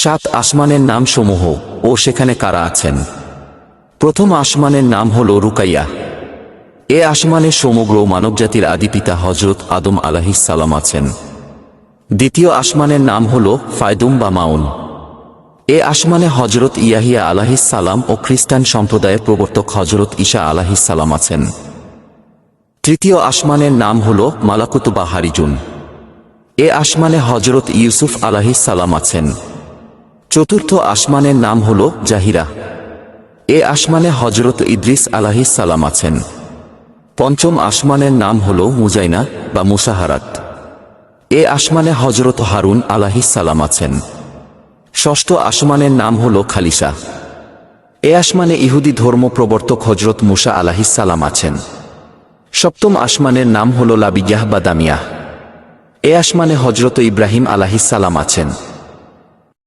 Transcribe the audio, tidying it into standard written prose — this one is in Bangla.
সাত আসমানের নাম সমূহ ও সেখানে কারা আছেন। প্রথম আসমানের নাম হল রুকাইয়া। এ আসমানে সমগ্র মানবজাতির আদিপিতা হযরত আদম আলাইহিস সালাম আছেন। দ্বিতীয় আসমানের নাম হল ফায়দুম বা মাউন। এ আসমানে হযরত ইয়াহিয়া আলাইহিস সালাম ও খ্রিস্টান সম্প্রদায়ের প্রবর্তক হযরত ঈসা আলাইহিস সালাম আছেন। তৃতীয় আসমানের নাম হল মালাকুত বা হারিজুন। এ আসমানে হযরত ইউসুফ আলাইহিস সালাম আছেন। চতুর্থ আসমানের নাম হল জাহিরা। এ আসমানে হযরত ইদ্রিস আলাইহিস সালাম আছেন। পঞ্চম আসমানের নাম হল মুজাইনা বা মুসাহারাত। এ আসমানে হযরত হারুন আলাইহিস সালাম আছেন। ষষ্ঠ আসমানের নাম হল খালিসা। এ আসমানে ইহুদি ধর্ম প্রবর্তক হযরত মুসা আলাইহিস সালাম আছেন। সপ্তম আসমানের নাম হল লাবিয়াহ বা দামিয়াহ। এ আসমানে হযরত ইব্রাহিম আলাইহিস সালাম আছেন।